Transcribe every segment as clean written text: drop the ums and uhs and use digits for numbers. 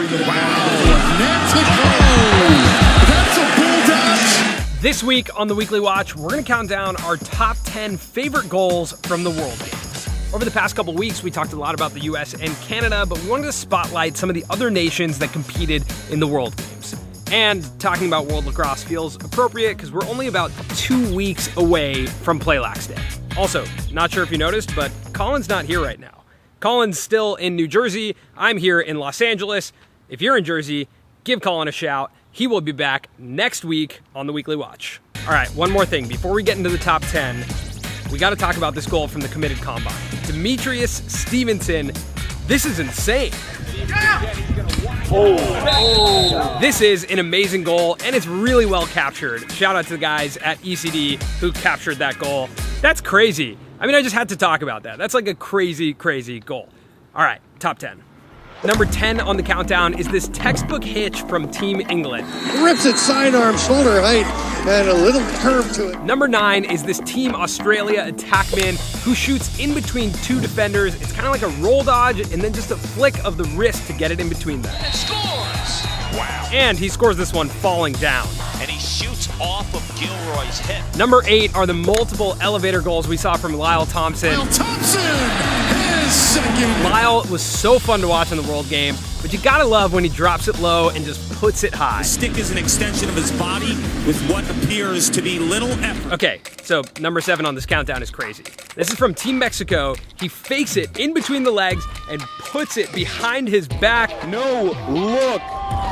That's a bull dodge. This week on the Weekly Watch, we're going to count down our top 10 favorite goals from the World Games. Over the past couple weeks, we talked a lot about the US and Canada, but we wanted to spotlight some of the other nations that competed in the World Games. And talking about World Lacrosse feels appropriate because we're only about 2 weeks away from Play Lax Day. Also, not sure if you noticed, but Colin's not here right now. Colin's still in New Jersey. I'm here in Los Angeles. If you're in Jersey, give Colin a shout. He will be back next week on the Weekly Watch. All right, one more thing. Before we get into the top 10, we got to talk about this goal from the committed combine. Demetrius Stevenson. This is insane. This is an amazing goal, and it's really well captured. Shout out to the guys at ECD who captured that goal. That's crazy. I mean, I just had to talk about that. That's like a crazy, crazy goal. All right, top 10. Number 10 on the countdown is this textbook hitch from Team England. Rips it sidearm, shoulder height, and a little curve to it. Number 9 is this Team Australia attackman who shoots in between two defenders. It's kind of like a roll dodge and then just a flick of the wrist to get it in between them. And it scores! Wow. And he scores this one falling down. And he shoots off of Gilroy's hip. Number 8 are the multiple elevator goals we saw from Lyle Thompson. Lyle Thompson! Second. Lyle was so fun to watch in the World Game, but you gotta love when he drops it low and just puts it high. The stick is an extension of his body with what appears to be little effort. Okay, so number 7 on this countdown is crazy. This is from Team Mexico. He fakes it in between the legs and puts it behind his back. No, look,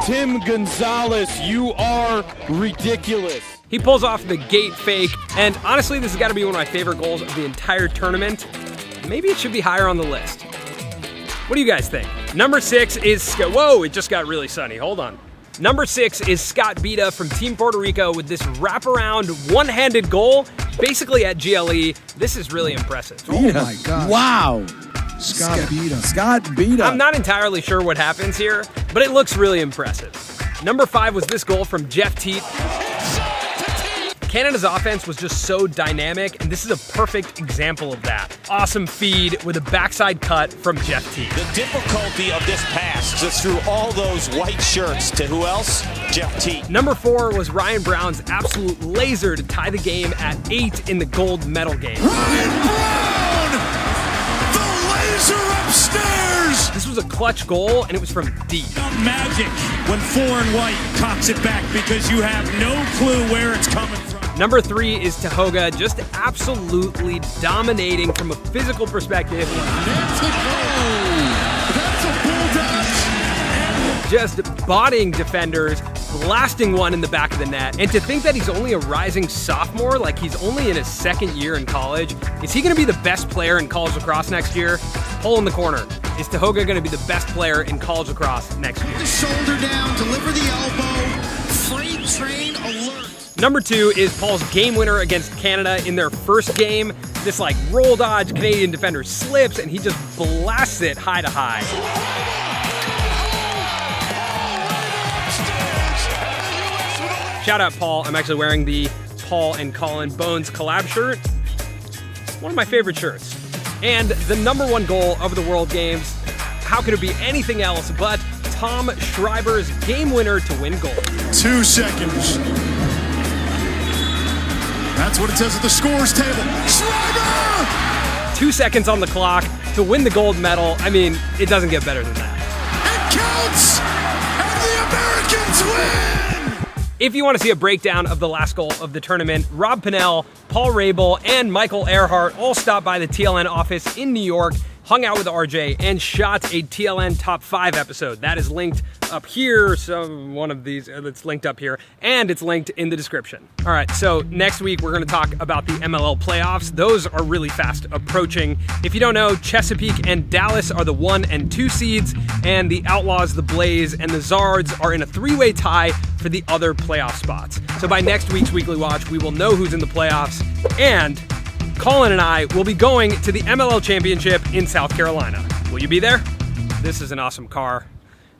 Tim Gonzalez, you are ridiculous. He pulls off the gate fake, and honestly, this has got to be one of my favorite goals of the entire tournament. Maybe it should be higher on the list. What do you guys think? Number 6 is whoa, it just got really sunny. Hold on. Number 6 is Scott Bita from Team Puerto Rico with this wraparound one-handed goal, basically at GLE. This is really impressive. Oh my God. Wow. Scott Bita. Scott Bita. I'm not entirely sure what happens here, but it looks really impressive. Number 5 was this goal from Jeff Teat. Canada's offense was just so dynamic, and this is a perfect example of that. Awesome feed with a backside cut from Jeff Teat. The difficulty of this pass just through all those white shirts to who else? Jeff Teat. Number 4 was Ryan Brown's absolute laser to tie the game at 8 in the gold medal game. Ryan Brown! The laser upstairs! This was a clutch goal, and it was from deep. Magic when 4 and white cocks it back because you have no clue where it's coming from. Number 3 is Tahoga, just absolutely dominating from a physical perspective. That's a goal! That's a bull dodge! Just bodying defenders, blasting one in the back of the net. And to think that he's only a rising sophomore, like he's only in his second year in college, is he going to be the best player in college lacrosse next year? Poll in the corner. Is Tahoga going to be the best player in college lacrosse next year? The shoulder down, deliver the elbow, freight train alert. Number 2 is Paul's game winner against Canada in their first game. This like roll dodge, Canadian defender slips, and he just blasts it high to high. Shout out Paul. I'm actually wearing the Paul and Colin Bones collab shirt. One of my favorite shirts. And the number 1 goal of the World Games. How could it be anything else but Tom Schreiber's game winner to win gold? 2 seconds. That's what it says at the scores table. Schreiber! 2 seconds on the clock to win the gold medal. I mean, it doesn't get better than that. It counts! And the Americans win! If you want to see a breakdown of the last goal of the tournament, Rob Pinnell, Paul Rabel, and Michael Earhart all stopped by the TLN office in New York, hung out with RJ, and shot a TLN Top 5 episode. That is linked up here, so one of these, it's linked up here, and it's linked in the description. All right, so next week we're going to talk about the MLL playoffs. Those are really fast approaching. If you don't know, Chesapeake and Dallas are the 1 and 2 seeds, and the Outlaws, the Blaze, and the Zards are in a 3-way tie for the other playoff spots. So by next week's Weekly Watch, we will know who's in the playoffs, and Colin and I will be going to the MLL Championship in South Carolina. Will you be there? This is an awesome car.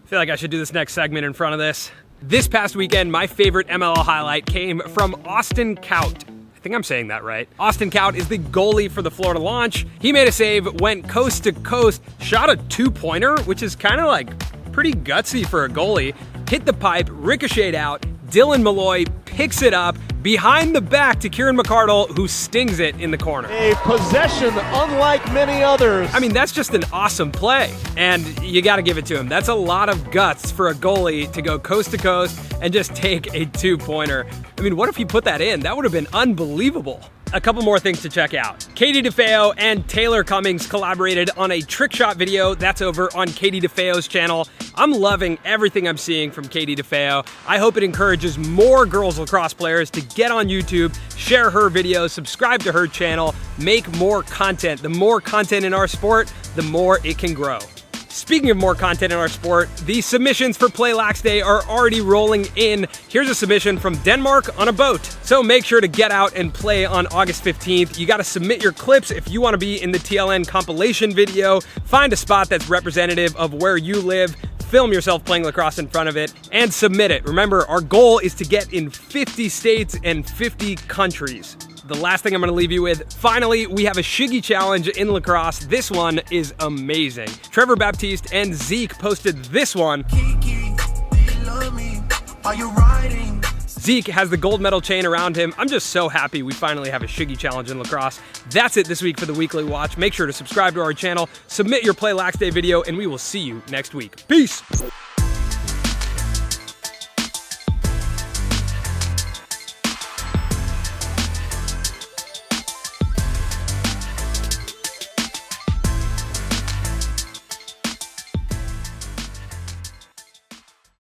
I feel like I should do this next segment in front of this. This past weekend, my favorite MLL highlight came from Austin Kaut. I think I'm saying that right. Austin Kaut is the goalie for the Florida Launch. He made a save, went coast to coast, shot a 2-pointer, which is kind of like Pretty gutsy for a goalie. Hit the pipe, ricocheted out. Dylan Malloy picks it up behind the back to Kieran McArdle, who stings it in the corner. A possession unlike many others. I mean, that's just an awesome play, and you got to give it to him. That's a lot of guts for a goalie to go coast to coast and just take a 2-pointer. I mean, what if he put that in? That would have been unbelievable. A couple more things to check out. Katie DeFeo and Taylor Cummings collaborated on a trick shot video that's over on Katie DeFeo's channel. I'm loving everything I'm seeing from Katie DeFeo. I hope it encourages more girls lacrosse players to get on YouTube, share her videos, subscribe to her channel, make more content. The more content in our sport, the more it can grow. Speaking of more content in our sport, the submissions for Play Lax Day are already rolling in. Here's a submission from Denmark on a boat. So make sure to get out and play on August 15th. You gotta submit your clips if you wanna be in the TLN compilation video. Find a spot that's representative of where you live. Film yourself playing lacrosse in front of it and submit it. Remember, our goal is to get in 50 states and 50 countries. The last thing I'm gonna leave you with, finally, we have a Shiggy challenge in lacrosse. This one is amazing. Trevor Baptiste and Zeke posted this one. Zeke has the gold medal chain around him. I'm just so happy we finally have a Shiggy challenge in lacrosse. That's it this week for the Weekly Watch. Make sure to subscribe to our channel, submit your Play Lax Day video, and we will see you next week. Peace.